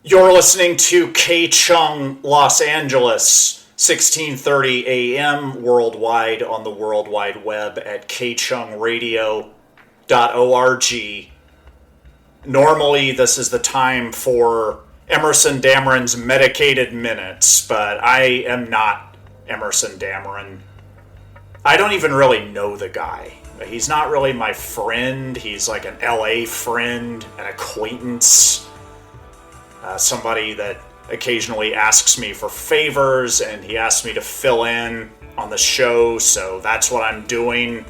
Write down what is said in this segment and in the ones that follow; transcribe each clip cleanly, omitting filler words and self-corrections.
You're listening to K Chung, Los Angeles, 1630 a.m. worldwide on the World Wide Web at kchungradio.org. Normally, this is the time for Emerson Dameron's Medicated Minutes, but I am not Emerson Dameron. I don't even really know the guy. He's not really my friend. He's like an LA friend, an acquaintance. Somebody that occasionally asks me for favors, and he asked me to fill in on the show, so that's what I'm doing.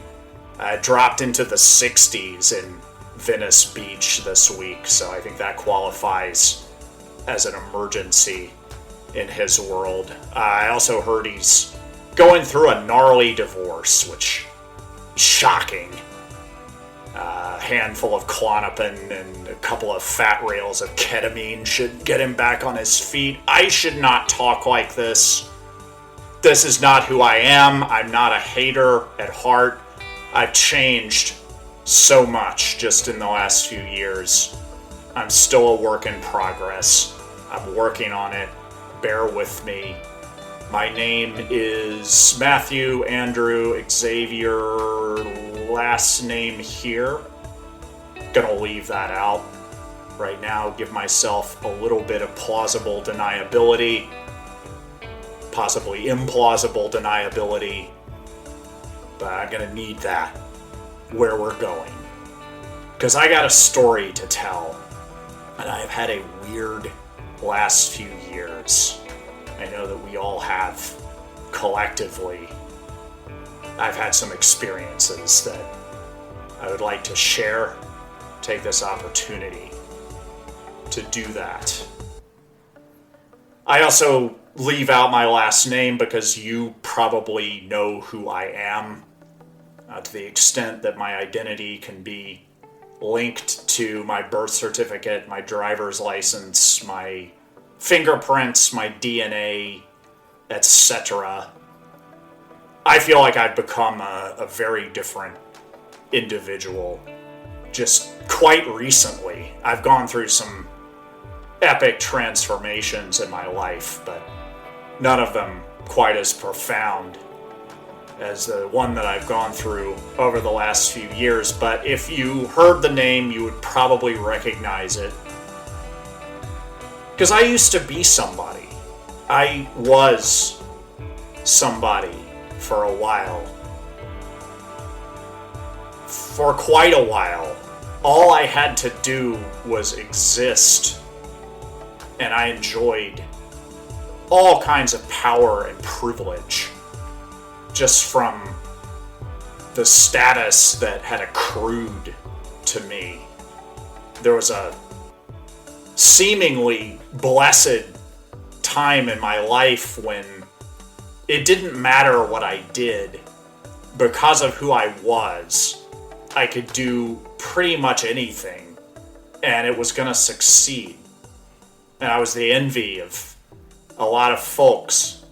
I dropped into the 60s in Venice Beach this week, so I think that qualifies as an emergency in his world. I also heard he's going through a gnarly divorce, which is shocking. A handful of Klonopin and a couple of fat rails of ketamine should get him back on his feet. I should not talk like this. This is not who I am. I'm not a hater at heart. I've changed so much just in the last few years. I'm still a work in progress. I'm working on it. Bear with me. My name is Matthew Andrew Xavier, last name here. Gonna leave that out right now, give myself a little bit of plausible deniability, possibly implausible deniability, but I'm gonna need that where we're going. Because I got a story to tell, and I've had a weird last few years. I know that we all have collectively. I've had some experiences that I would like to share. Take this opportunity to do that. I also leave out my last name because you probably know who I am, to the extent that my identity can be linked to my birth certificate, my driver's license, my fingerprints, my DNA, etc. I feel like I've become a very different individual just quite recently. I've gone through some epic transformations in my life, but none of them quite as profound as the one that I've gone through over the last few years. But if you heard the name, you would probably recognize it. Because I used to be somebody. I was somebody for a while. For quite a while. All I had to do was exist. And I enjoyed all kinds of power and privilege just from the status that had accrued to me. There was a seemingly blessed time in my life when it didn't matter what I did. Because of who I was, I could do pretty much anything, and it was gonna succeed. And I was the envy of a lot of folks.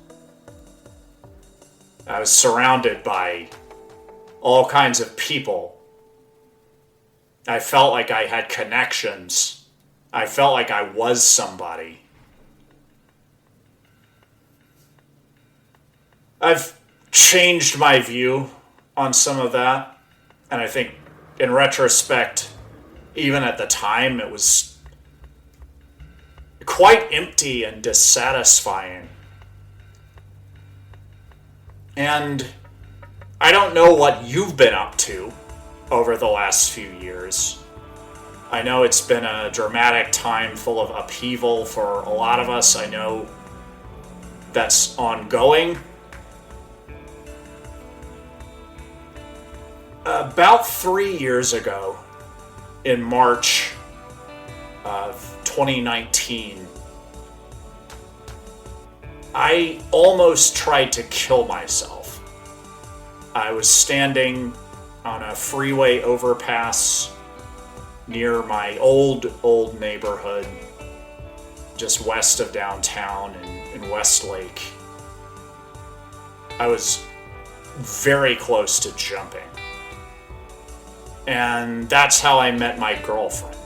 I was surrounded by all kinds of people. I felt like I had connections. I felt like I was somebody. I've changed my view on some of that, and I think in retrospect, even at the time, it was quite empty and dissatisfying. And I don't know what you've been up to over the last few years. I know it's been a dramatic time full of upheaval for a lot of us. I know that's ongoing. About 3 years ago, in March of 2019, I almost tried to kill myself. I was standing on a freeway overpass near my old neighborhood, just west of downtown in Westlake. I was very close to jumping. And that's how I met my girlfriend.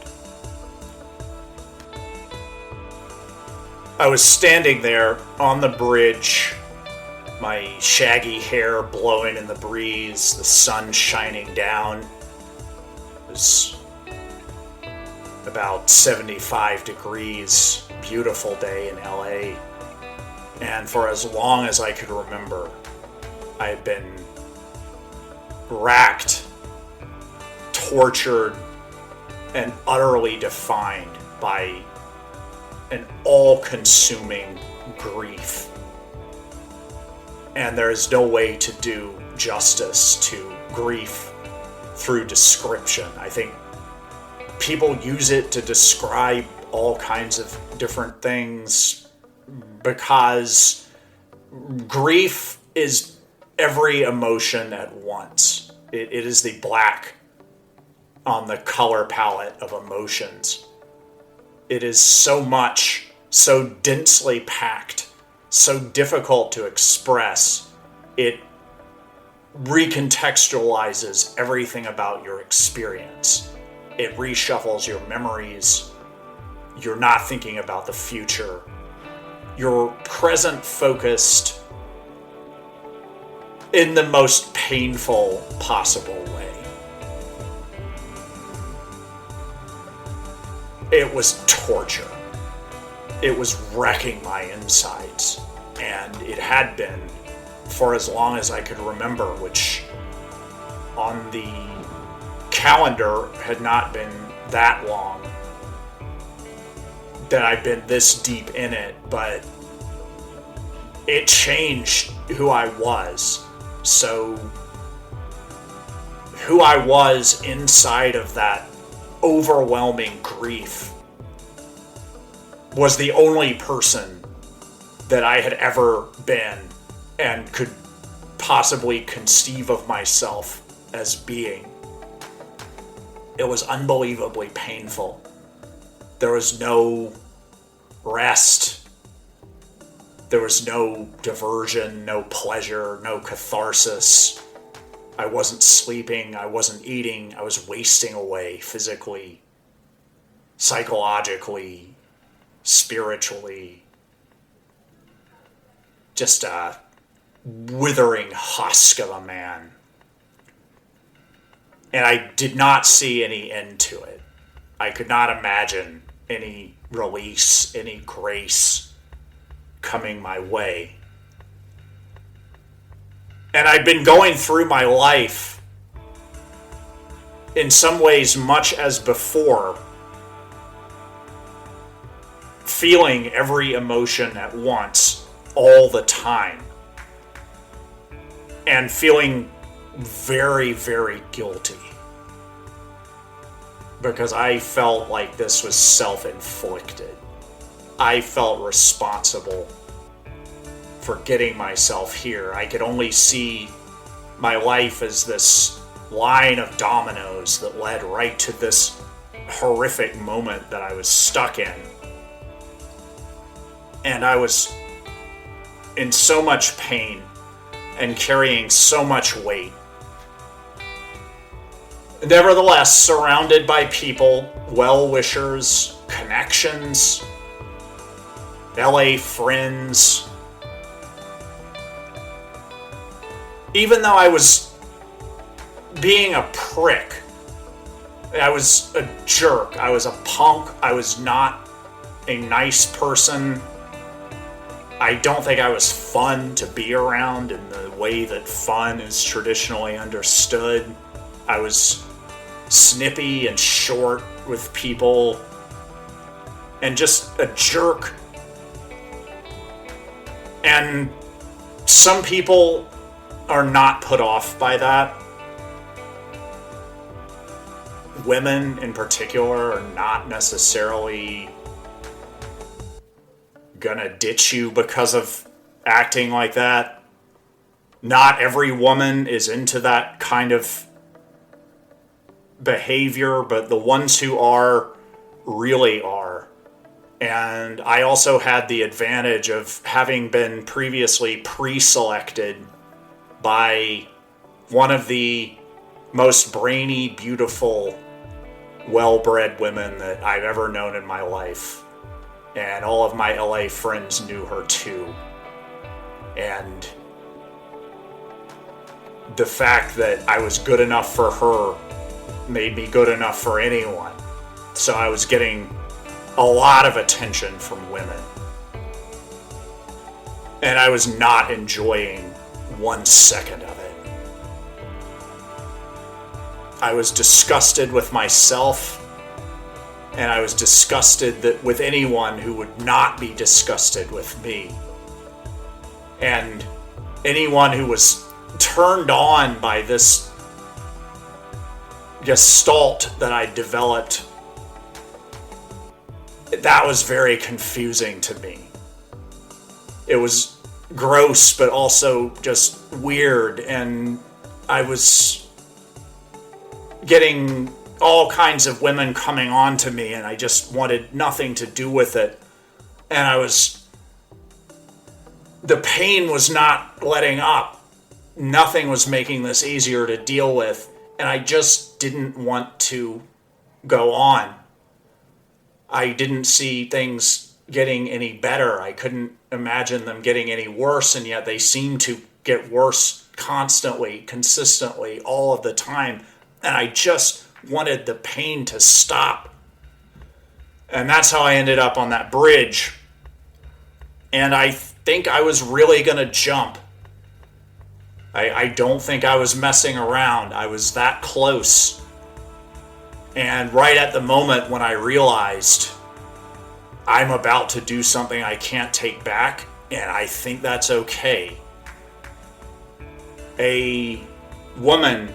I was standing there on the bridge, my shaggy hair blowing in the breeze, the sun shining down. It was about 75 degrees, beautiful day in LA. And for as long as I could remember, I had been racked, tortured, and utterly defined by an all-consuming grief. And there is no way to do justice to grief through description. I think people use it to describe all kinds of different things because grief is every emotion at once. It is the black on the color palette of emotions. It is so much, so densely packed, so difficult to express. It recontextualizes everything about your experience. It reshuffles your memories. You're not thinking about the future. You're present focused in the most painful possible way. It was torture. It was wrecking my insides. And it had been for as long as I could remember, which on the calendar had not been that long that I've been this deep in it, but it changed who I was. So who I was inside of that overwhelming grief was the only person that I had ever been and could possibly conceive of myself as being. It was unbelievably painful. There was no rest. There was no diversion, no pleasure, no catharsis. I wasn't sleeping, I wasn't eating, I was wasting away physically, psychologically, spiritually. Just a withering husk of a man. And I did not see any end to it. I could not imagine any release, any grace coming my way. And I'd been going through my life in some ways much as before, feeling every emotion at once, all the time, and feeling very, very guilty because I felt like this was self-inflicted. I felt responsible for getting myself here. I could only see my life as this line of dominoes that led right to this horrific moment that I was stuck in. And I was in so much pain and carrying so much weight. Nevertheless, surrounded by people, well-wishers, connections, LA friends. Even though I was being a prick, I was a jerk, I was a punk, I was not a nice person. I don't think I was fun to be around in the way that fun is traditionally understood. I was snippy and short with people and just a jerk. And some people are not put off by that. Women in particular are not necessarily gonna ditch you because of acting like that. Not every woman is into that kind of behavior, but the ones who are really are. And I also had the advantage of having been previously pre-selected by one of the most brainy, beautiful, well-bred women that I've ever known in my life. And all of my LA friends knew her too. And the fact that I was good enough for her made me good enough for anyone. So I was getting a lot of attention from women. And I was not enjoying 1 second of it. I was disgusted with myself, and I was disgusted with anyone who would not be disgusted with me. And anyone who was turned on by this gestalt that I developed, that was very confusing to me. It was gross, but also just weird, and I was getting all kinds of women coming on to me, and I just wanted nothing to do with it. And the pain was not letting up. Nothing was making this easier to deal with, and I just didn't want to go on. I didn't see things getting any better. I couldn't imagine them getting any worse, and yet they seemed to get worse constantly, consistently, all of the time. And I just wanted the pain to stop. And that's how I ended up on that bridge. And I think I was really going to jump. I don't think I was messing around. I was that close. And right at the moment when I realized I'm about to do something I can't take back, and I think that's okay, a woman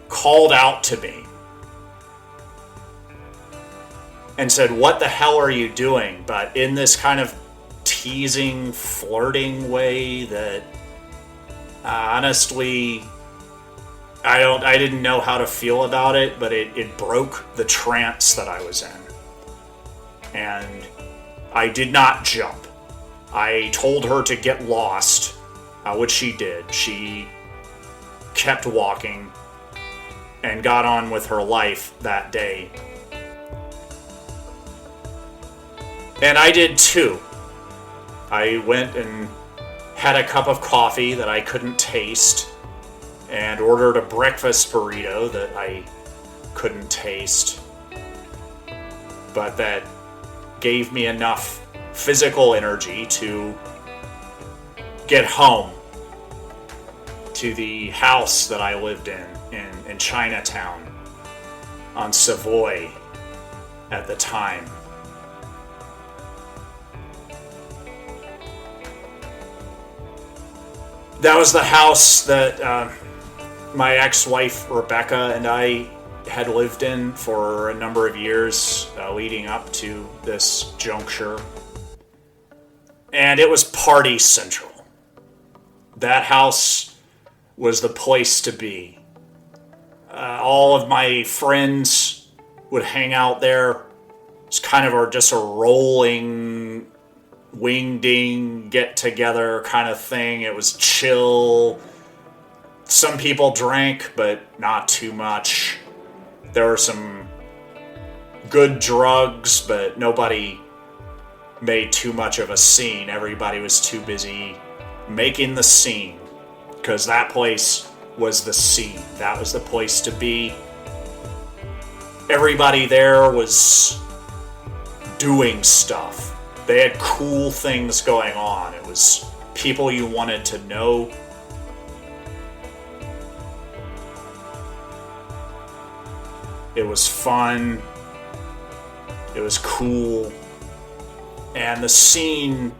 called out to me and said, "What the hell are you doing?" But in this kind of teasing, flirting way that honestly, I didn't know how to feel about it, but it broke the trance that I was in. And I did not jump. I told her to get lost, which she did. She kept walking and got on with her life that day. And I did too. I went and had a cup of coffee that I couldn't taste, and ordered a breakfast burrito that I couldn't taste, but that gave me enough physical energy to get home to the house that I lived in Chinatown on Savoy at the time. That was the house that my ex-wife Rebecca and I had lived in for a number of years leading up to this juncture. And it was party central. That house was the place to be. All of my friends would hang out there. It's kind of just a rolling wing-ding get-together kind of thing. It was chill. Some people drank, but not too much. There were some good drugs, but nobody made too much of a scene. Everybody was too busy making the scene, because that place was the scene. That was the place to be. Everybody there was doing stuff. They had cool things going on. It was people you wanted to know. It was fun. It was cool. And the scene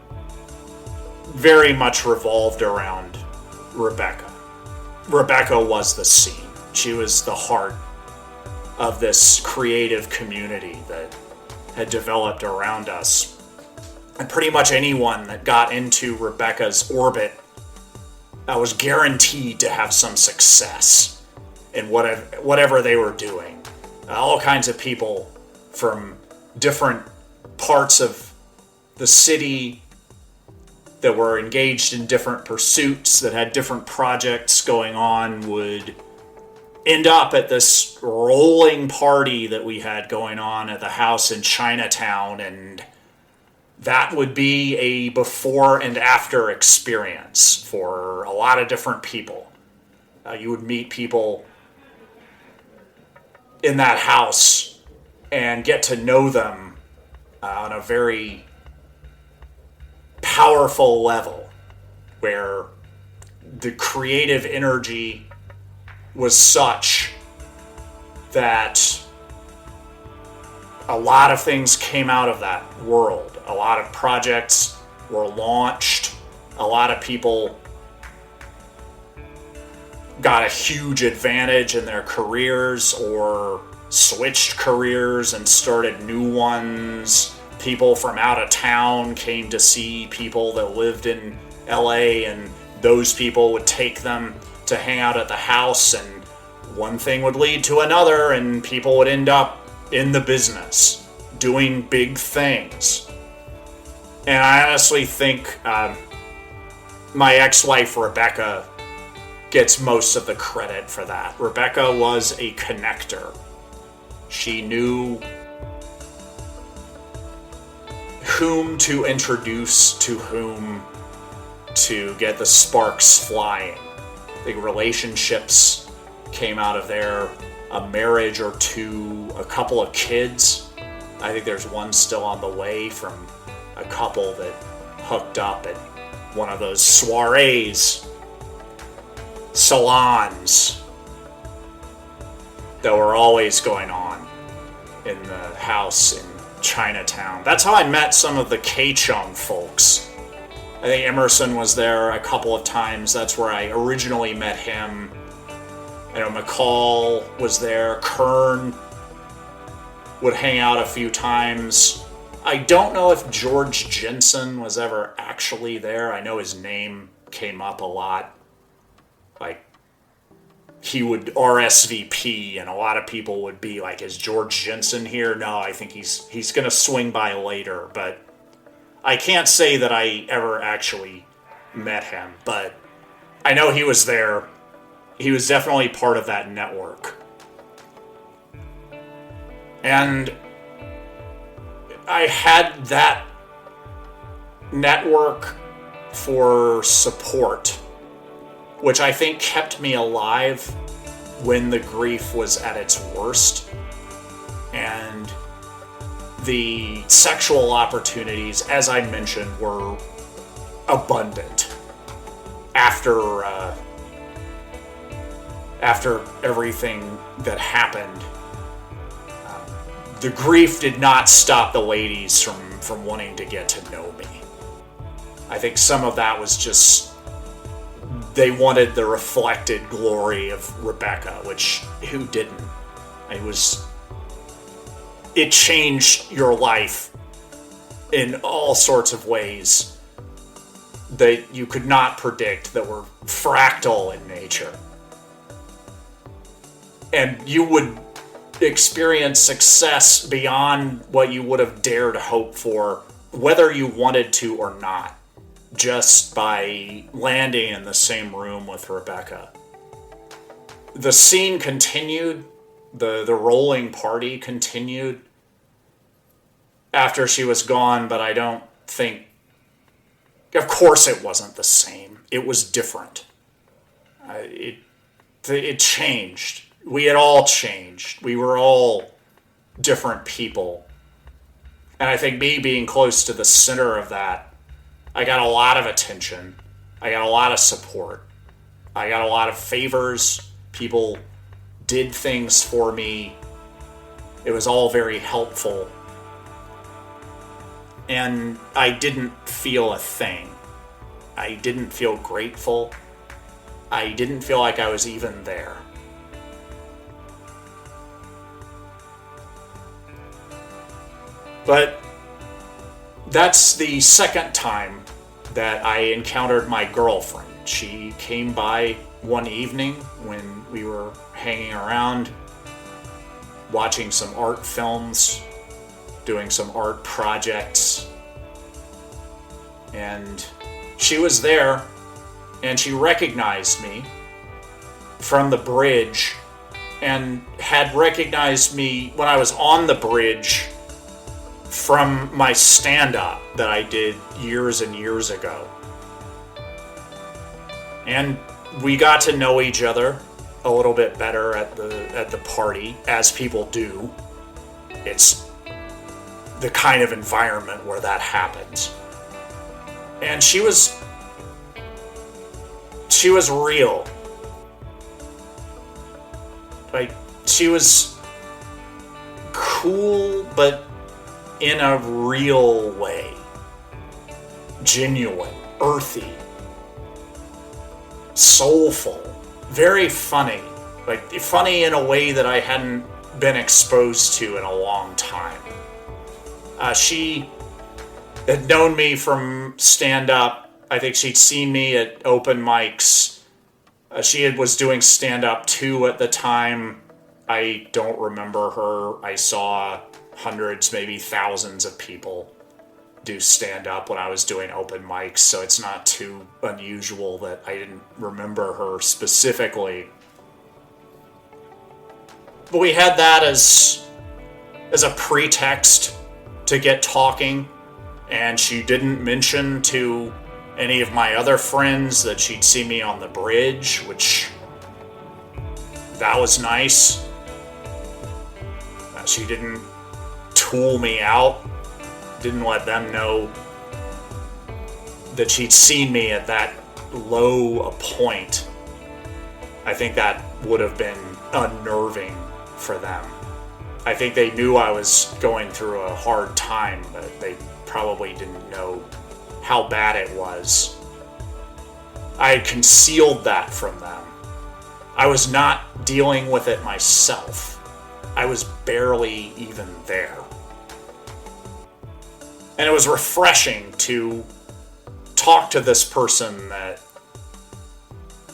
very much revolved around Rebecca. Rebecca was the scene. She was the heart of this creative community that had developed around us. And pretty much anyone that got into Rebecca's orbit was guaranteed to have some success in whatever they were doing. All kinds of people from different parts of the city that were engaged in different pursuits, that had different projects going on, would end up at this rolling party that we had going on at the house in Chinatown. And that would be a before and after experience for a lot of different people. You would meet people in that house and get to know them on a very powerful level where the creative energy was such that a lot of things came out of that world. A lot of projects were launched. A lot of people got a huge advantage in their careers or switched careers and started new ones. People from out of town came to see people that lived in LA, and those people would take them to hang out at the house, and one thing would lead to another, and people would end up in the business doing big things. And I honestly think my ex-wife Rebecca gets most of the credit for that. Rebecca was a connector. She knew whom to introduce to whom to get the sparks flying. The relationships came out of there, a marriage or two, a couple of kids. I think there's one still on the way from a couple that hooked up at one of those soirees, salons that were always going on in the house in Chinatown. That's how I met some of the K-Chung folks. I think Emerson was there a couple of times. That's where I originally met him. I know McCall was there. Kern would hang out a few times. I don't know if George Jensen was ever actually there. I know his name came up a lot. Like, he would RSVP, and a lot of people would be like, is George Jensen here? No, I think he's going to swing by later. But I can't say that I ever actually met him, but I know he was there. He was definitely part of that network. And I had that network for support, which I think kept me alive when the grief was at its worst. And the sexual opportunities, as I mentioned, were abundant after everything that happened. The grief did not stop the ladies from wanting to get to know me. I think some of that was just they wanted the reflected glory of Rebecca, which who didn't? It changed your life in all sorts of ways that you could not predict, that were fractal in nature. And you would experience success beyond what you would have dared hope for, whether you wanted to or not, just by landing in the same room with Rebecca. The scene continued, the rolling party continued after she was gone, but I don't think... Of course it wasn't the same. It was different. It changed. We had all changed. We were all different people. And I think me being close to the center of that, I got a lot of attention. I got a lot of support. I got a lot of favors. People did things for me. It was all very helpful. And I didn't feel a thing. I didn't feel grateful. I didn't feel like I was even there. But that's the second time that I encountered my girlfriend. She came by one evening when we were hanging around, watching some art films, doing some art projects. And she was there, and she recognized me from the bridge, and had recognized me when I was on the bridge from my stand-up that I did years and years ago. And we got to know each other a little bit better at the party, as people do. It's the kind of environment where that happens. And she was real. Like, she was cool, but in a real way. Genuine, earthy, soulful, very funny. Like, funny in a way that I hadn't been exposed to in a long time. She had known me from stand-up. I think she'd seen me at open mics. She was doing stand-up too at the time. I don't remember her. I saw hundreds, maybe thousands of people do stand-up when I was doing open mics, so it's not too unusual that I didn't remember her specifically. But we had that as a pretext to get talking, and she didn't mention to any of my other friends that she'd seen me on the bridge, which that was nice. She didn't tool me out, didn't let them know that she'd seen me at that low a point. I think that would have been unnerving for them. I think they knew I was going through a hard time, but they probably didn't know how bad it was. I had concealed that from them. I was not dealing with it myself. I was barely even there. And it was refreshing to talk to this person that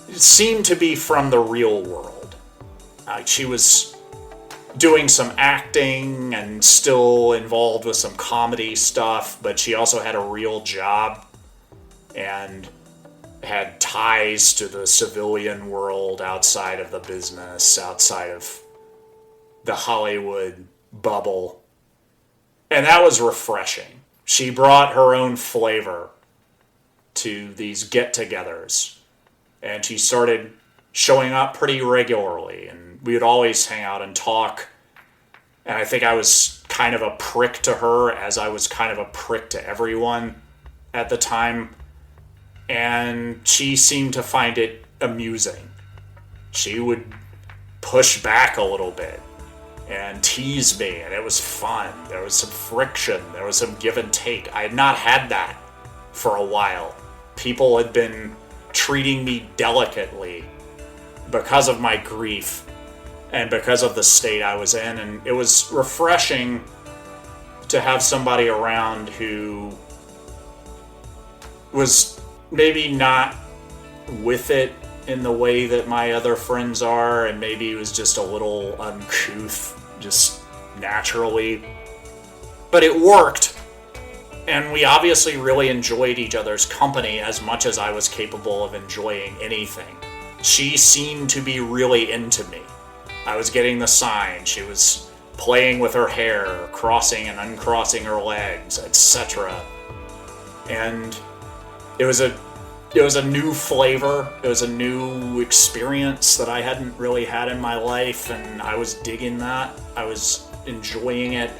seemed to be from the real world. She was doing some acting and still involved with some comedy stuff, but she also had a real job and had ties to the civilian world outside of the business, outside of the Hollywood bubble. And that was refreshing. She brought her own flavor to these get-togethers, and she started showing up pretty regularly, and we would always hang out and talk. And I think I was kind of a prick to her, as I was kind of a prick to everyone at the time. And she seemed to find it amusing. She would push back a little bit and tease me, and it was fun. There was some friction. There was some give and take. I had not had that for a while. People had been treating me delicately because of my grief and because of the state I was in, and it was refreshing to have somebody around who was maybe not with it in the way that my other friends are, and maybe it was just a little uncouth, just naturally. But it worked, and we obviously really enjoyed each other's company as much as I was capable of enjoying anything. She seemed to be really into me. I was getting the sign. She was playing with her hair, crossing and uncrossing her legs, etc. And it was a new flavor. It was a new experience that I hadn't really had in my life, and I was digging that. I was enjoying it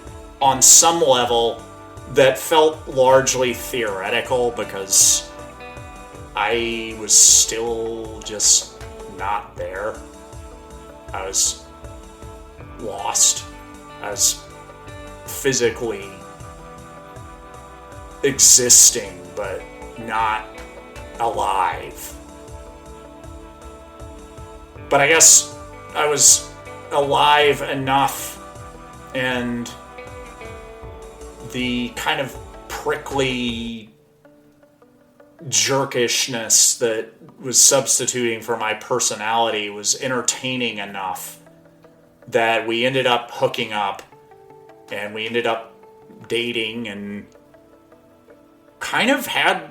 on some level that felt largely theoretical, because I was still just not there. I was lost. I was physically existing, but not alive. But I guess I was alive enough, and the kind of prickly jerkishness that was substituting for my personality was entertaining enough that we ended up hooking up, and we ended up dating, and kind of had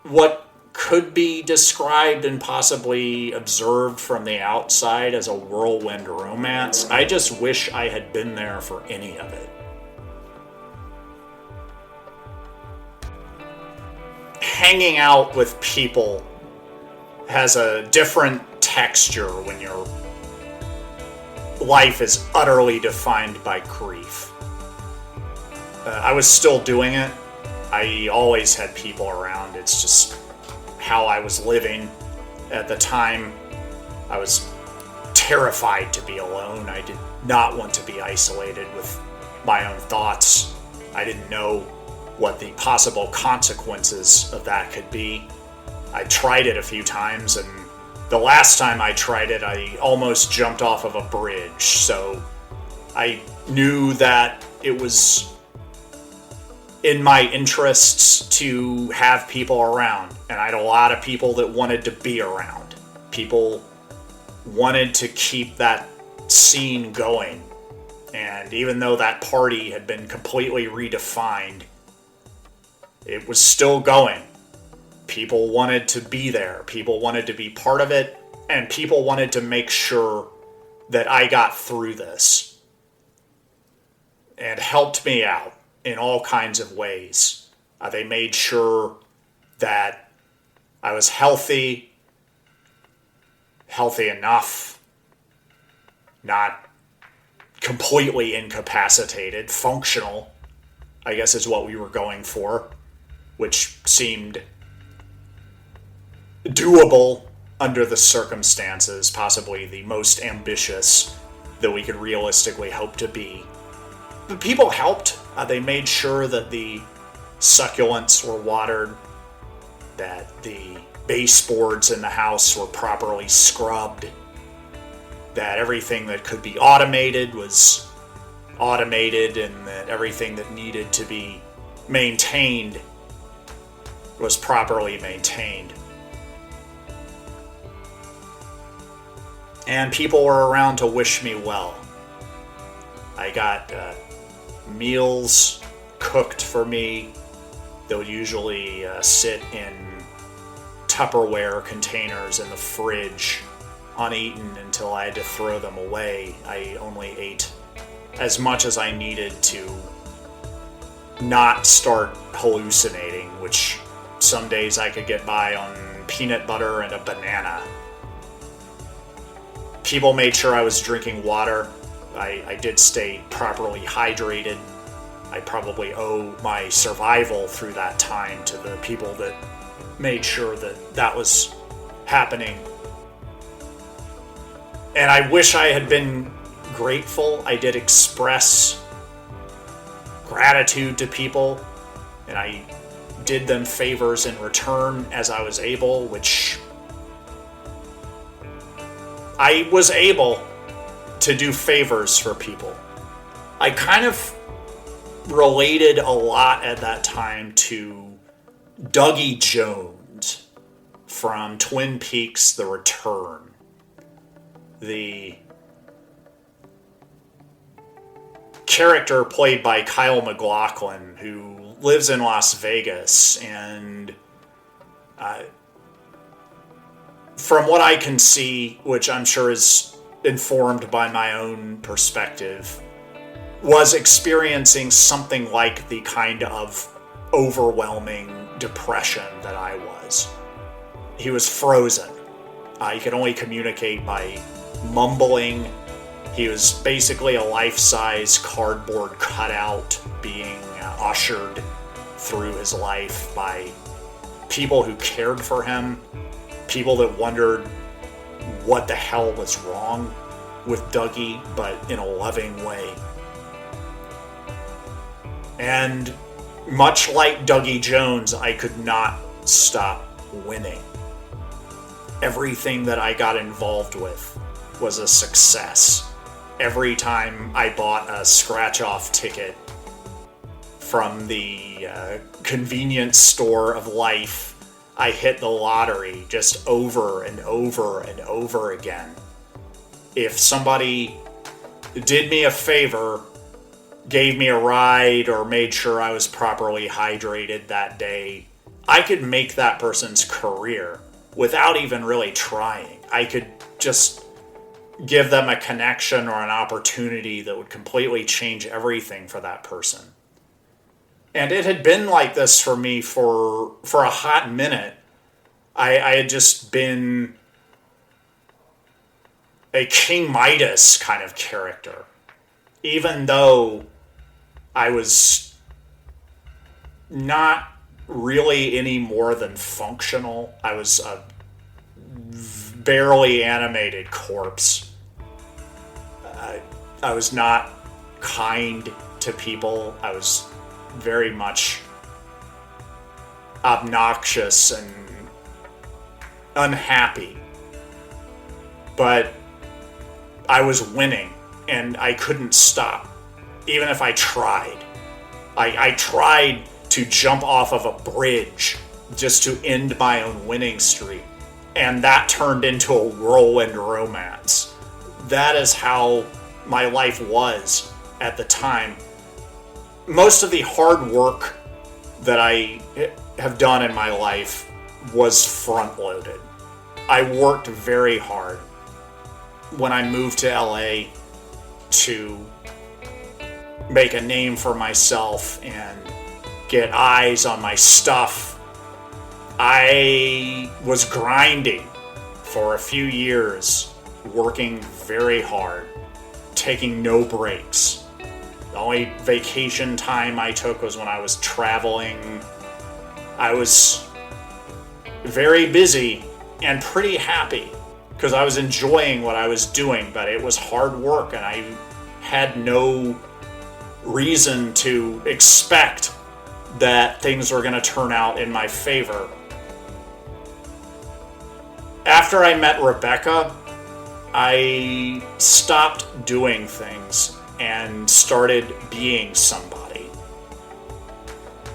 what could be described and possibly observed from the outside as a whirlwind romance. I just wish I had been there for any of it. hanging out with people has a different texture when your life is utterly defined by grief. I was still doing it. I always had people around. It's just how I was living at the time. I was terrified to be alone. I did not want to be isolated with my own thoughts. I didn't know what the possible consequences of that could be. I tried it a few times, and the last time I tried it, I almost jumped off of a bridge. So I knew that it was in my interests to have people around, and I had a lot of people that wanted to be around. People wanted to keep that scene going, and even though that party had been completely redefined, it was still going. People wanted to be there, people wanted to be part of it, and people wanted to make sure that I got through this, and helped me out in all kinds of ways. They made sure that I was healthy enough, not completely incapacitated, functional, I guess is what we were going for, which seemed doable under the circumstances, possibly the most ambitious that we could realistically hope to be. But people helped. They made sure that the succulents were watered, that the baseboards in the house were properly scrubbed, that everything that could be automated was automated, and that everything that needed to be maintained was properly maintained. And people were around to wish me well. I got meals cooked for me. They would usually sit in Tupperware containers in the fridge, uneaten until I had to throw them away. I only ate as much as I needed to not start hallucinating, which some days I could get by on peanut butter and a banana. People made sure I was drinking water. I did stay properly hydrated. I probably owe my survival through that time to the people that made sure that that was happening. And I wish I had been grateful. I did express gratitude to people, and I did them favors in return as I was able, which I was able to do favors for people. I kind of related a lot at that time to Dougie Jones from Twin Peaks: The Return. The character played by Kyle MacLachlan, who lives in Las Vegas, and from what I can see, which I'm sure is informed by my own perspective, was experiencing something like the kind of overwhelming depression that I was. He was frozen. He could only communicate by mumbling. He was basically a life-size cardboard cutout being ushered through his life by people who cared for him, people that wondered what the hell was wrong with Dougie, but in a loving way. And much like Dougie Jones, I could not stop winning. Everything that I got involved with was a success. Every time I bought a scratch-off ticket from the convenience store of life, I hit the lottery just over and over and over again. If somebody did me a favor, gave me a ride, or made sure I was properly hydrated that day, I could make that person's career without even really trying. I could just give them a connection or an opportunity that would completely change everything for that person. And it had been like this for me for a hot minute. I had just been a King Midas kind of character. Even though I was not really any more than functional, I was a barely animated corpse. I was not kind to people. I was very much obnoxious and unhappy. But I was winning, and I couldn't stop, even if I tried. I tried to jump off of a bridge just to end my own winning streak, and that turned into a whirlwind romance. That is how my life was at the time. Most of the hard work that I have done in my life was front-loaded. I worked very hard when I moved to LA to make a name for myself and get eyes on my stuff. I was grinding for a few years, working very hard, taking no breaks. The only vacation time I took was when I was traveling. I was very busy and pretty happy because I was enjoying what I was doing, but it was hard work and I had no reason to expect that things were going to turn out in my favor. After I met Rebecca, I stopped doing things and started being somebody.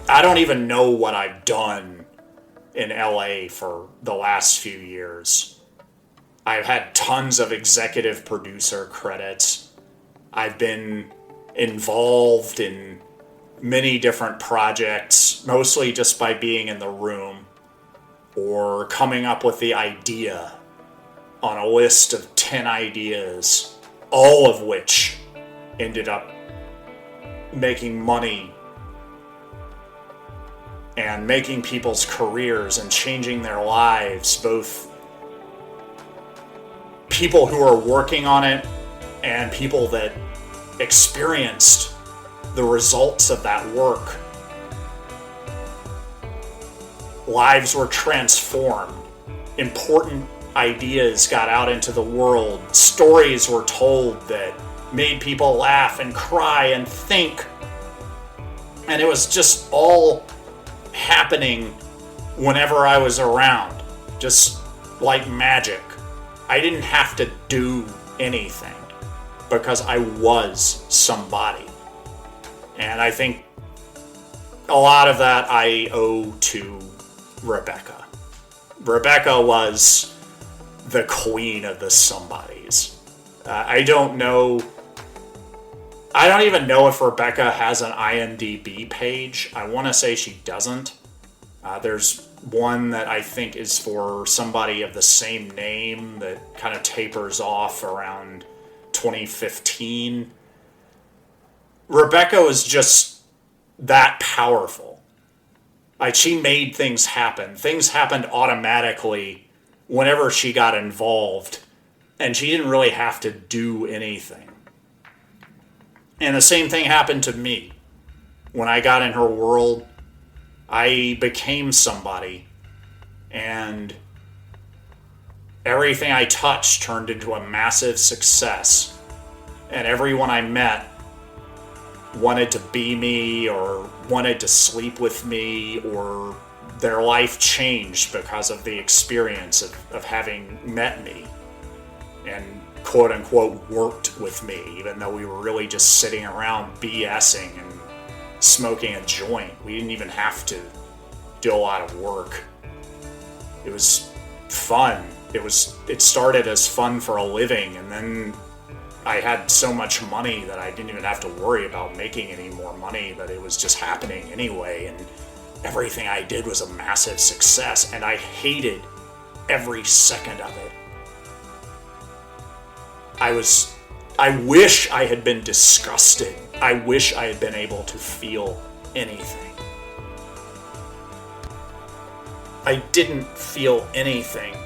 I don't even know what I've done in LA for the last few years. I've had tons of executive producer credits. I've been involved in many different projects, mostly just by being in the room or coming up with the idea on a list of 10 ideas, all of which ended up making money and making people's careers and changing their lives, both people who are working on it and people that experienced the results of that work. Lives were transformed. Important ideas got out into the world. Stories were told that made people laugh and cry and think. And it was just all happening whenever I was around, just like magic. I didn't have to do anything because I was somebody. And I think a lot of that I owe to Rebecca. Rebecca was the queen of the somebodies. I don't even know if Rebecca has an IMDb page. I want to say she doesn't. There's one that I think is for somebody of the same name that kind of tapers off around 2015. Rebecca was just that powerful. Like, she made things happen. Things happened automatically whenever she got involved, and she didn't really have to do anything. And the same thing happened to me. When I got in her world, I became somebody, and everything I touched turned into a massive success. And everyone I met wanted to be me or wanted to sleep with me, or their life changed because of the experience of having met me and quote unquote worked with me, even though we were really just sitting around BSing and smoking a joint. We didn't even have to do a lot of work. It was fun. It started as fun for a living, and then I had so much money that I didn't even have to worry about making any more money, that it was just happening anyway, and everything I did was a massive success, and I hated every second of it. I wish I had been disgusted. I wish I had been able to feel anything. I didn't feel anything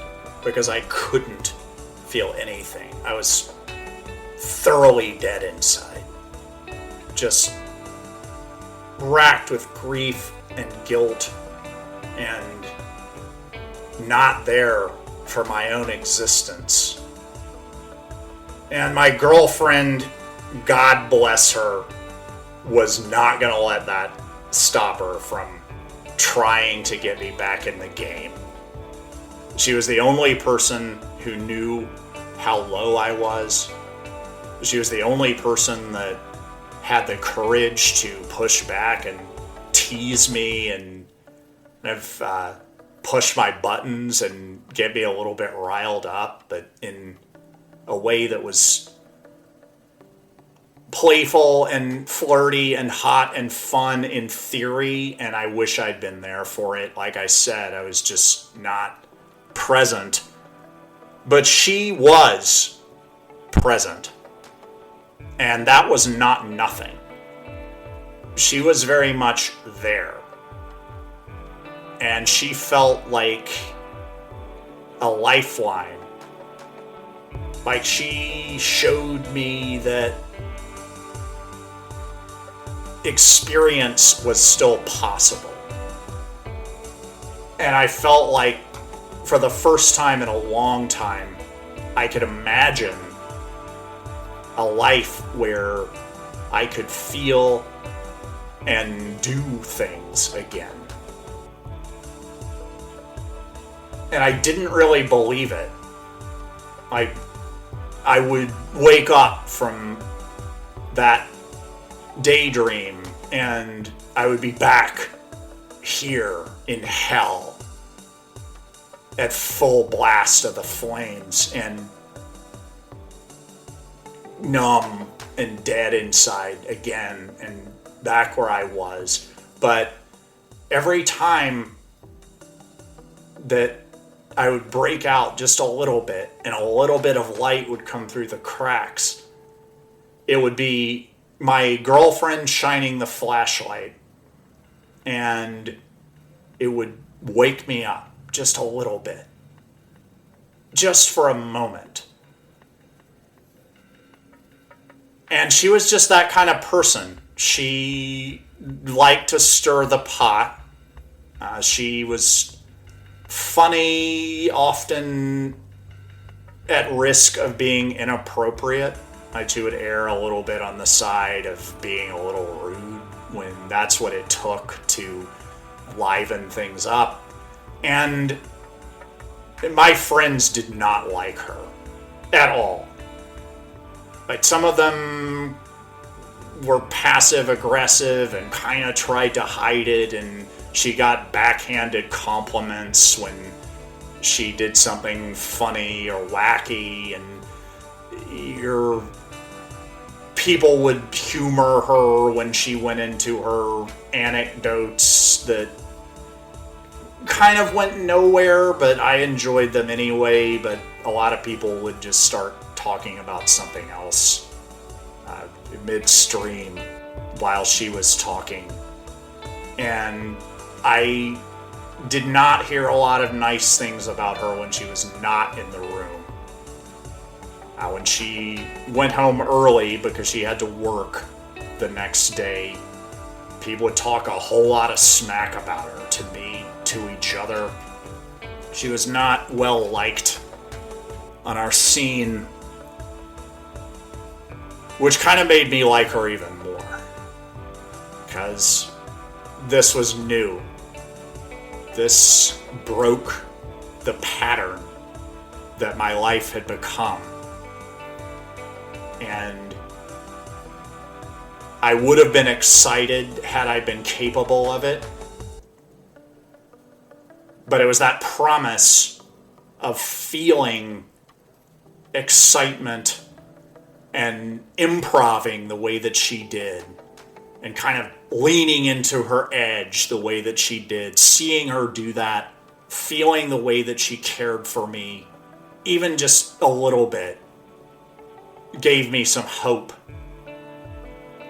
because I couldn't feel anything. I was thoroughly dead inside. Just racked with grief and guilt and not there for my own existence. And my girlfriend, God bless her, was not going to let that stop her from trying to get me back in the game. She was the only person who knew how low I was. She was the only person that had the courage to push back and tease me and push my buttons and get me a little bit riled up, but in a way that was playful and flirty and hot and fun in theory, and I wish I'd been there for it. Like I said, I was just not present. But she was present. And that was not nothing. She was very much there. And she felt like a lifeline. Like she showed me that experience was still possible. And I felt like for the first time in a long time, I could imagine a life where I could feel and do things again. And I didn't really believe it. I would wake up from that daydream and I would be back here in hell at full blast of the flames and numb and dead inside again and back where I was. But every time that I would break out just a little bit and a little bit of light would come through the cracks, it would be my girlfriend shining the flashlight and it would wake me up just a little bit, just for a moment. And she was just that kind of person. She liked to stir the pot. She was funny, often at risk of being inappropriate. She would err a little bit on the side of being a little rude when that's what it took to liven things up. And my friends did not like her at all. Like, some of them were passive aggressive and kind of tried to hide it, and she got backhanded compliments when she did something funny or wacky, and your people would humor her when she went into her anecdotes that kind of went nowhere, but I enjoyed them anyway. But a lot of people would just start talking about something else midstream while she was talking. And I did not hear a lot of nice things about her when she was not in the room. When she went home early because she had to work the next day, people would talk a whole lot of smack about her to me, to each other. She was not well liked on our scene, which kind of made me like her even more, because this was new. This broke the pattern that my life had become. And I would have been excited had I been capable of it. But it was that promise of feeling excitement and improving the way that she did, and kind of leaning into her edge the way that she did, seeing her do that, feeling the way that she cared for me, even just a little bit, gave me some hope.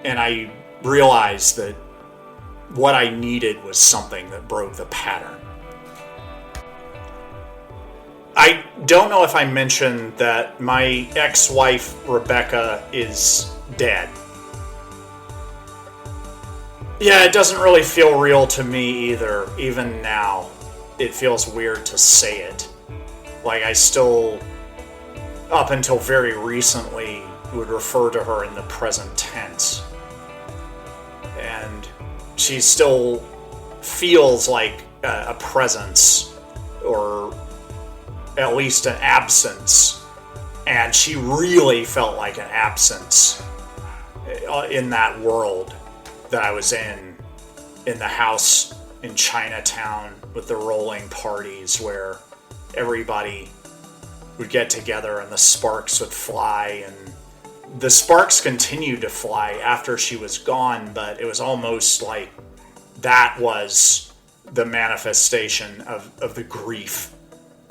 And I realized that what I needed was something that broke the pattern. I don't know if I mentioned that my ex-wife, Rebecca, is dead. Yeah, it doesn't really feel real to me either, even now. It feels weird to say it. Like, I still, up until very recently, would refer to her in the present tense. And she still feels like a presence, or at least an absence. And she really felt like an absence in that world that I was in the house in Chinatown with the rolling parties where everybody would get together and the sparks would fly, and the sparks continued to fly after she was gone, but it was almost like that was the manifestation of the grief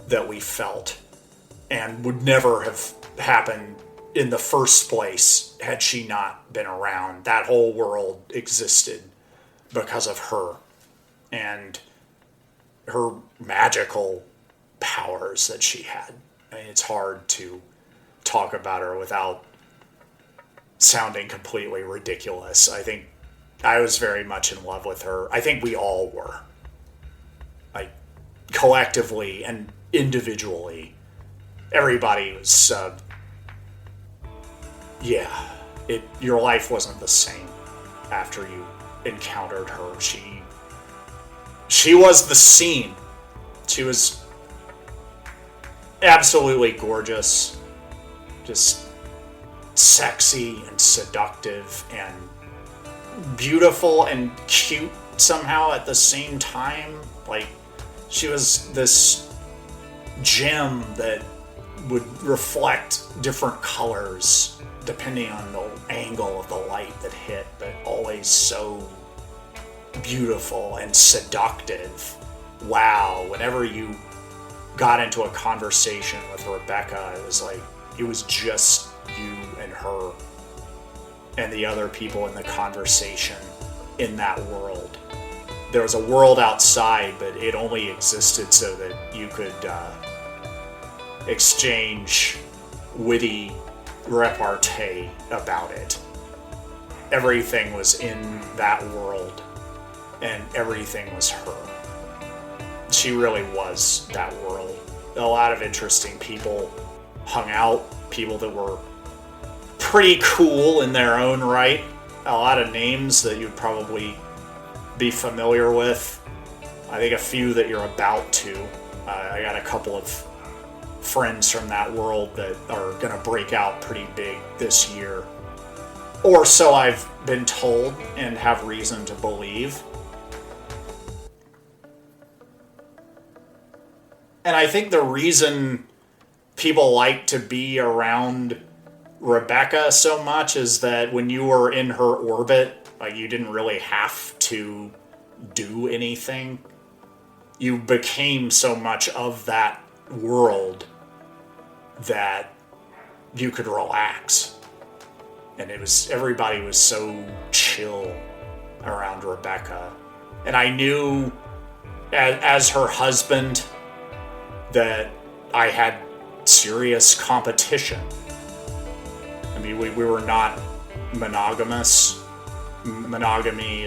that we felt and would never have happened in the first place had she not been around. That whole world existed because of her and her magical powers that she had. I mean, it's hard to talk about her without sounding completely ridiculous. I think I was very much in love with her. I think we all were. Like, collectively and individually. Everybody was, your life wasn't the same after you encountered her. She was the scene. She was absolutely gorgeous, just sexy and seductive and beautiful and cute somehow at the same time. Like, she was this gem that would reflect different colors depending on the angle of the light that hit, but always so beautiful and seductive. Wow, whenever you got into a conversation with Rebecca, it was like, it was just you and her and the other people in the conversation in that world. There was a world outside, but it only existed so that you could exchange witty repartee about it. Everything was in that world, and everything was her. She really was that world. A lot of interesting people hung out, people that were pretty cool in their own right. A lot of names that you'd probably be familiar with. I think a few that you're about to. I got a couple of friends from that world that are going to break out pretty big this year. Or so I've been told and have reason to believe. And I think the reason people like to be around Rebecca so much is that when you were in her orbit, like, you didn't really have to do anything. You became so much of that world that you could relax. And everybody was so chill around Rebecca. And I knew as her husband that I had serious competition. I mean, we were not monogamous. Monogamy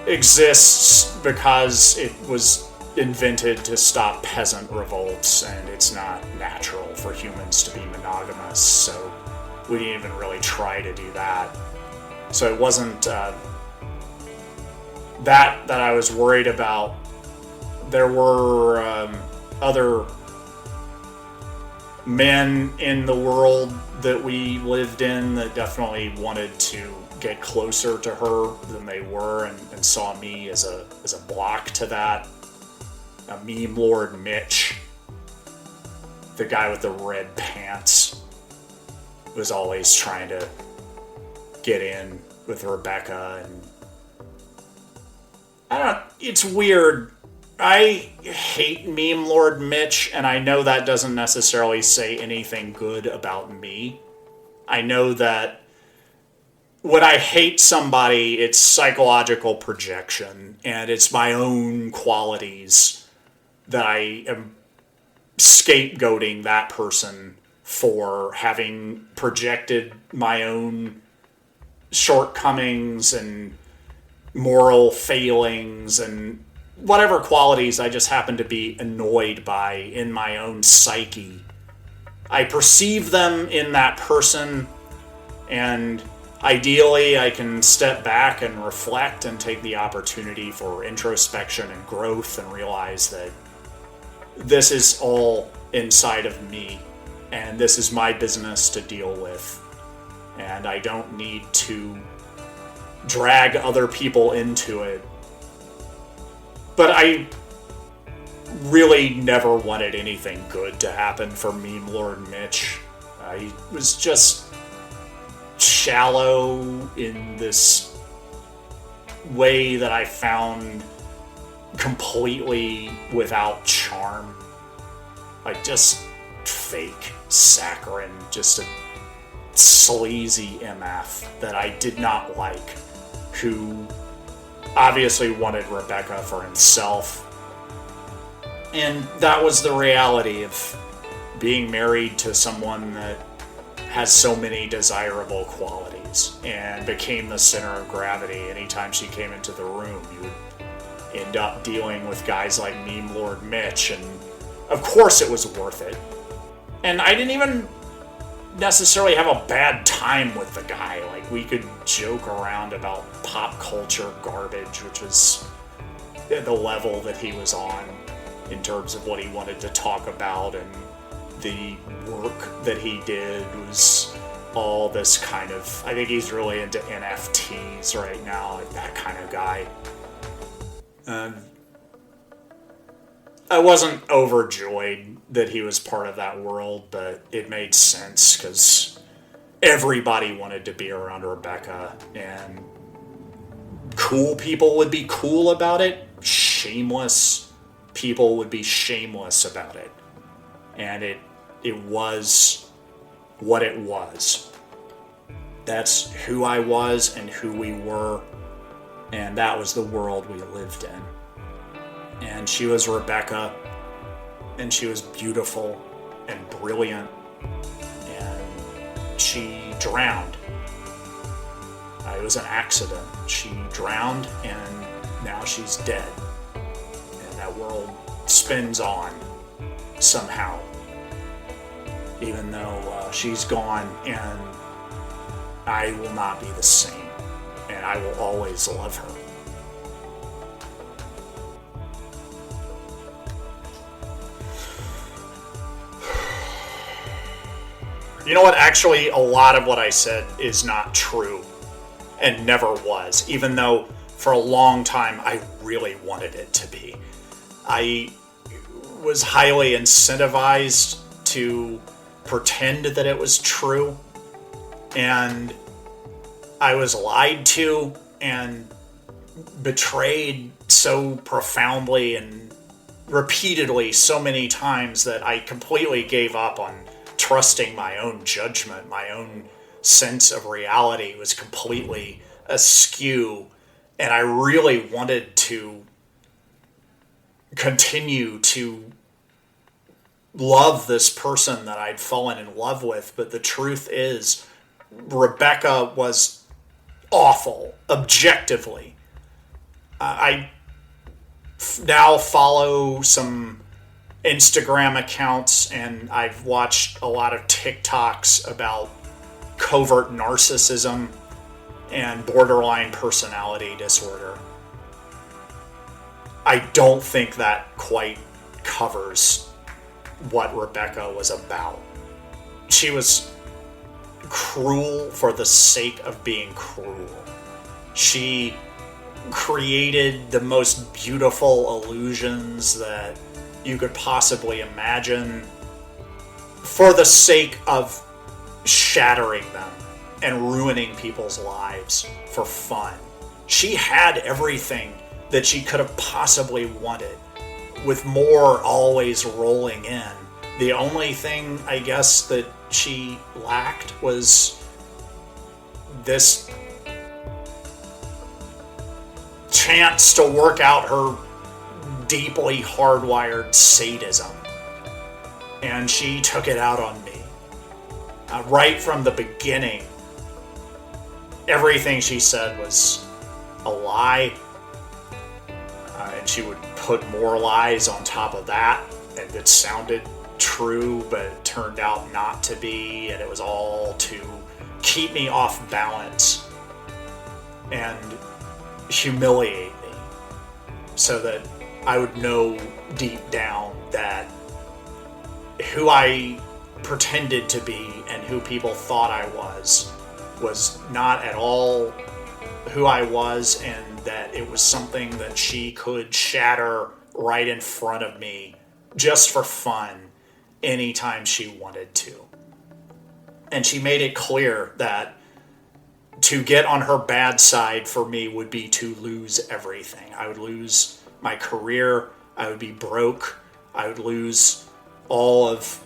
exists because it was invented to stop peasant revolts, and it's not natural for humans to be monogamous, so we didn't even really try to do that. So it wasn't that I was worried about. There were other men in the world that we lived in that definitely wanted to get closer to her than they were, and saw me as a block to that. A meme lord Mitch, the guy with the red pants, was always trying to get in with Rebecca, and I don't know, it's weird. I hate meme lord Mitch, and I know that doesn't necessarily say anything good about me. I know that when I hate somebody, it's psychological projection, and it's my own qualities that I am scapegoating that person for having projected my own shortcomings and moral failings and whatever qualities I just happen to be annoyed by in my own psyche. I perceive them in that person, and ideally I can step back and reflect and take the opportunity for introspection and growth and realize that this is all inside of me, and this is my business to deal with. And I don't need to drag other people into it. But I really never wanted anything good to happen for Meme Lord Mitch. I was just shallow in this way that I found completely without charm. Like, just fake, saccharine, just a sleazy MF that I did not like, who obviously wanted Rebecca for himself. And that was the reality of being married to someone that has so many desirable qualities and became the center of gravity. Anytime she came into the room, you would end up dealing with guys like Meme Lord Mitch, and of course it was worth it. And I didn't even necessarily have a bad time with the guy. Like, we could joke around about pop culture garbage, which was the level that he was on in terms of what he wanted to talk about, and the work that he did was all this kind of, I think he's really into NFTs right now, like that kind of guy. I wasn't overjoyed that he was part of that world, but it made sense because everybody wanted to be around Rebecca, and cool people would be cool about it, shameless people would be shameless about it. And it was what it was. That's who I was and who we were, and that was the world we lived in. And she was Rebecca, and she was beautiful and brilliant, and she drowned. It was an accident. She drowned, and now she's dead. And that world spins on somehow, even though she's gone, and I will not be the same, and I will always love her. You know what? Actually, a lot of what I said is not true and never was, even though for a long time I really wanted it to be. I was highly incentivized to pretend that it was true, and I was lied to and betrayed so profoundly and repeatedly so many times that I completely gave up on trusting my own judgment. My own sense of reality was completely askew, and I really wanted to continue to love this person that I'd fallen in love with. But the truth is, Rebecca was awful, objectively. I now follow some Instagram accounts, and I've watched a lot of TikToks about covert narcissism and borderline personality disorder. I don't think that quite covers what Rebecca was about. She was cruel for the sake of being cruel. She created the most beautiful illusions that you could possibly imagine for the sake of shattering them and ruining people's lives for fun. She had everything that she could have possibly wanted, with more always rolling in. The only thing, I guess, that she lacked was this chance to work out her deeply hardwired sadism. And she took it out on me. Right from the beginning, everything she said was a lie. And she would put more lies on top of that. And it sounded true, but it turned out not to be. And it was all to keep me off balance and humiliate me, so that I would know deep down that who I pretended to be and who people thought I was not at all who I was, and that it was something that she could shatter right in front of me just for fun anytime she wanted to. And she made it clear that to get on her bad side for me would be to lose everything. I would lose my career. I would be broke. I would lose all of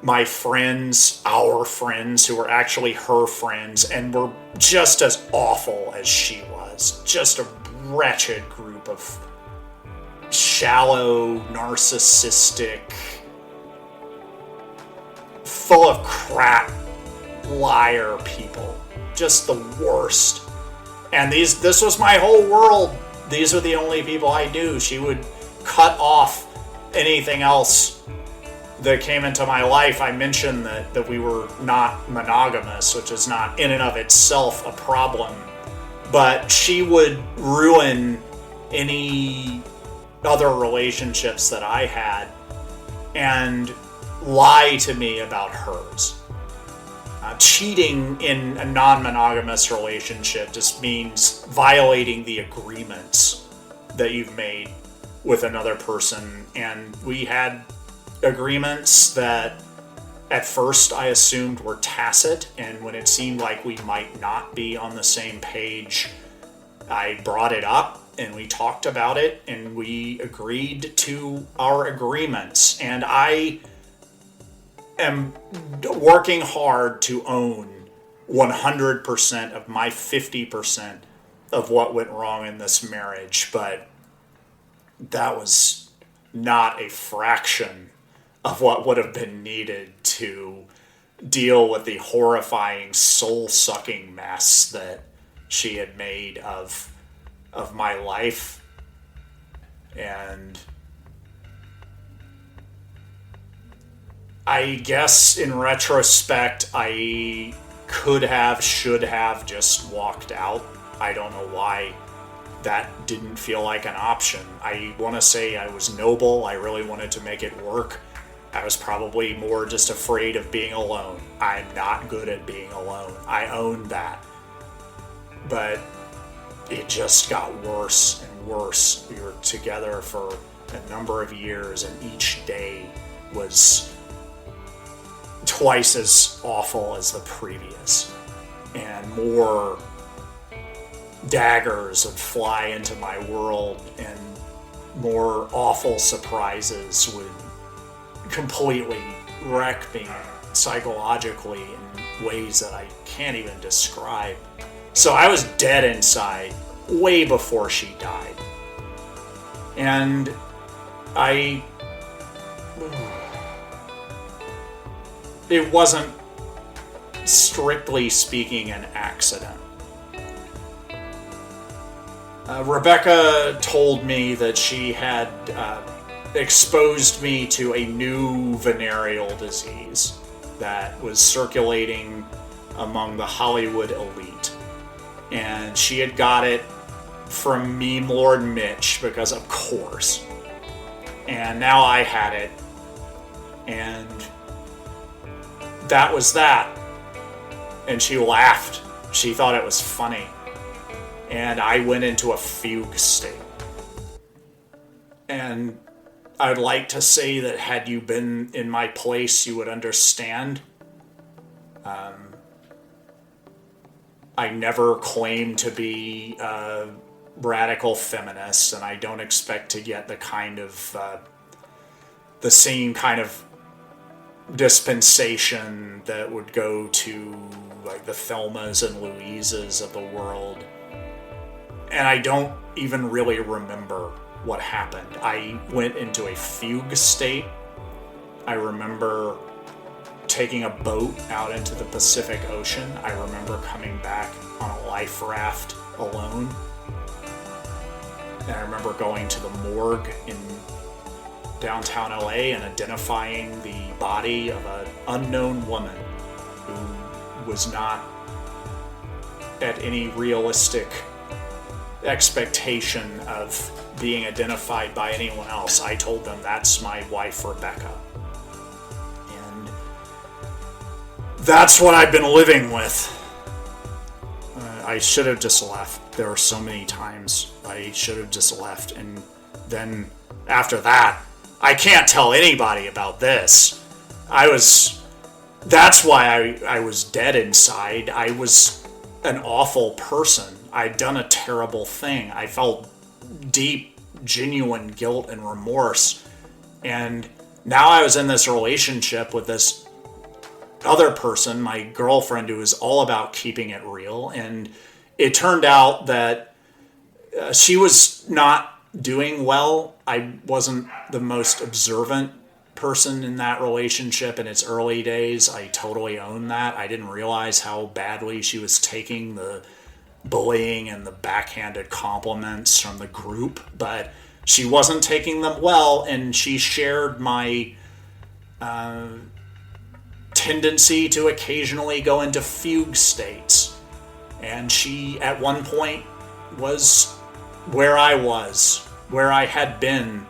my friends, our friends, who were actually her friends and were just as awful as she was. Just a wretched group of shallow, narcissistic, full of crap, liar people. Just the worst. And this was my whole world. These are the only people I knew. She would cut off anything else that came into my life. I mentioned that we were not monogamous, which is not in and of itself a problem. But she would ruin any other relationships that I had and lie to me about hers. Cheating in a non-monogamous relationship just means violating the agreements that you've made with another person. And we had agreements that at first I assumed were tacit, and when it seemed like we might not be on the same page, I brought it up and we talked about it and we agreed to our agreements. And I am working hard to own 100% of my 50% of what went wrong in this marriage, but that was not a fraction of what would have been needed to deal with the horrifying, soul-sucking mess that she had made of my life. And I guess in retrospect, I should have just walked out. I don't know why that didn't feel like an option. I want to say I was noble. I really wanted to make it work. I was probably more just afraid of being alone. I'm not good at being alone. I own that. But it just got worse and worse. We were together for a number of years, and each day was twice as awful as the previous, and more daggers would fly into my world, and more awful surprises would completely wreck me psychologically in ways that I can't even describe. So I was dead inside way before she died. And it wasn't, strictly speaking, an accident. Rebecca told me that she had exposed me to a new venereal disease that was circulating among the Hollywood elite. And she had got it from Meme Lord Mitch, because of course. And now I had it. And that was that. And she laughed. She thought it was funny. And I went into a fugue state. And I'd like to say that had you been in my place, you would understand. I never claimed to be a radical feminist, and I don't expect to get the same kind of dispensation that would go to like the Thelmas and Louises of the world. And I don't even really remember what happened. I went into a fugue state I remember taking a boat out into the Pacific Ocean. I remember coming back on a life raft alone. And I remember going to the morgue in downtown LA and identifying the body of an unknown woman who was not at any realistic expectation of being identified by anyone else. I told them that's my wife, Rebecca. And that's what I've been living with. I should have just left. There were so many times I should have just left. And then after that, I can't tell anybody about this. That's why I was dead inside. I was an awful person. I'd done a terrible thing. I felt deep, genuine guilt and remorse. And now I was in this relationship with this other person, my girlfriend, who was all about keeping it real. And it turned out that she was not doing well. I wasn't the most observant person in that relationship in its early days. I totally own that. I didn't realize how badly she was taking the bullying and the backhanded compliments from the group, but she wasn't taking them well, and she shared my tendency to occasionally go into fugue states. And she, at one point, was where I had been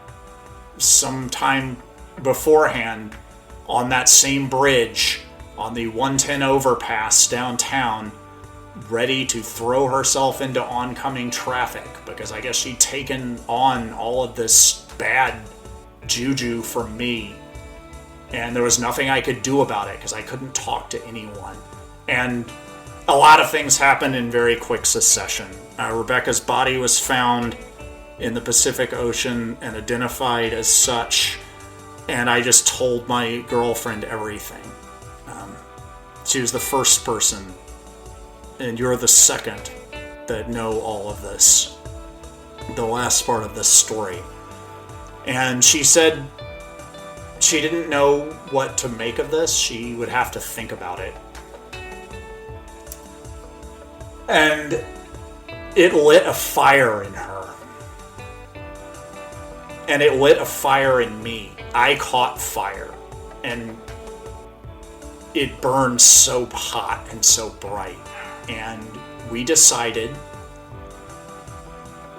some time beforehand, on that same bridge, on the 110 overpass downtown, ready to throw herself into oncoming traffic, because I guess she'd taken on all of this bad juju from me, and there was nothing I could do about it because I couldn't talk to anyone. And a lot of things happened in very quick succession. Rebecca's body was found in the Pacific Ocean and identified as such, and I just told my girlfriend everything. She was the first person, and you're the second, that know all of this, the last part of this story. And she said she didn't know what to make of this. She would have to think about it. And it lit a fire in her. And it lit a fire in me. I caught fire. And it burned so hot and so bright. And we decided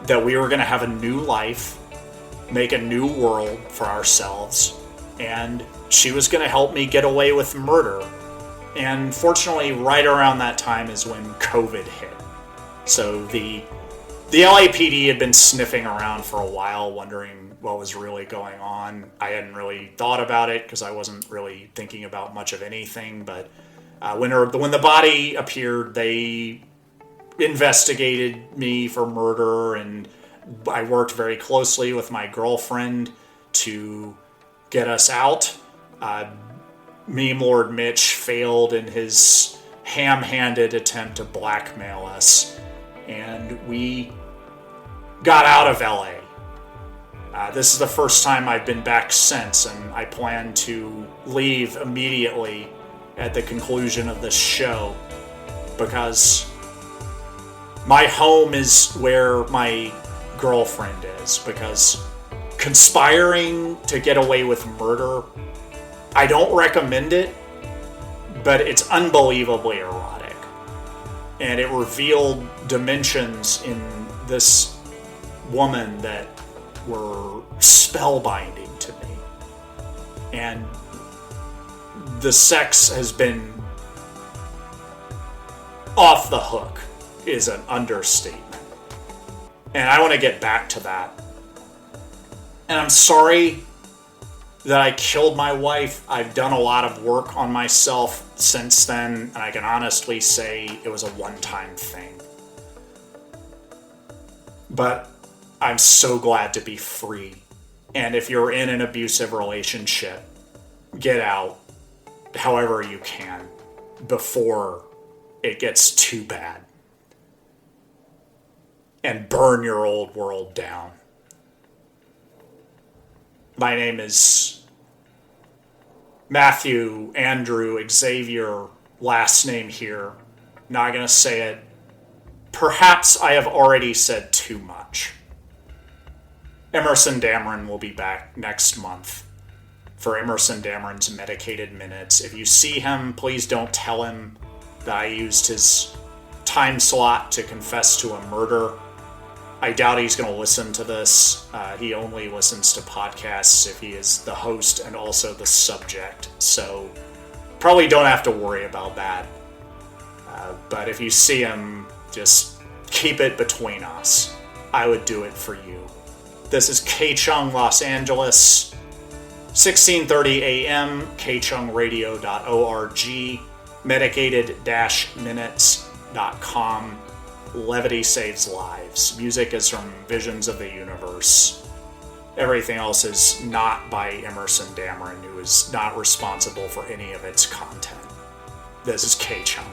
that we were going to have a new life, make a new world for ourselves, and she was going to help me get away with murder. And fortunately, right around that time is when COVID hit. So the LAPD had been sniffing around for a while, wondering what was really going on. I hadn't really thought about it because I wasn't really thinking about much of anything. But when the body appeared, they investigated me for murder, and I worked very closely with my girlfriend to get us out. Meme Lord Mitch failed in his ham-handed attempt to blackmail us, and we got out of LA. This is the first time I've been back since, and I plan to leave immediately at the conclusion of this show, because my home is where my girlfriend is, because conspiring to get away with murder, I don't recommend it, but it's unbelievably erotic. And it revealed dimensions in this woman that were spellbinding to me. And the sex has been off the hook, is an understatement. And I want to get back to that. And I'm sorry that I killed my wife. I've done a lot of work on myself since then, and I can honestly say it was a one-time thing. But I'm so glad to be free. And if you're in an abusive relationship, get out however you can before it gets too bad. And burn your old world down. My name is Matthew, Andrew, Xavier, last name here. Not going to say it. Perhaps I have already said too much. Emerson Dameron will be back next month for Emerson Dameron's Medicated Minutes. If you see him, please don't tell him that I used his time slot to confess to a murder. I doubt he's going to listen to this. He only listens to podcasts if he is the host and also the subject, so probably don't have to worry about that. But if you see him, just keep it between us. I would do it for you. This is K-Chung, Los Angeles, 16:30 a.m., kchungradio.org, medicated-minutes.com. Levity saves lives. Music is from Visions of the Universe. Everything else is not by Emerson Dameron, who is not responsible for any of its content. This is K-Chung.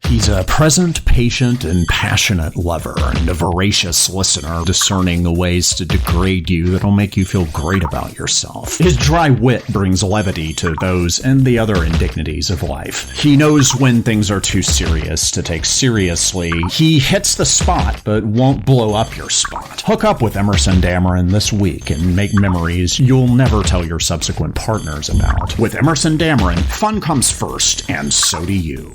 He's a present, patient, and passionate lover, and a voracious listener, discerning the ways to degrade you that'll make you feel great about yourself. His dry wit brings levity to those and the other indignities of life. He knows when things are too serious to take seriously. He hits the spot, but won't blow up your spot. Hook up with Emerson Dameron this week and make memories you'll never tell your subsequent partners about. With Emerson Dameron, fun comes first, and so do you.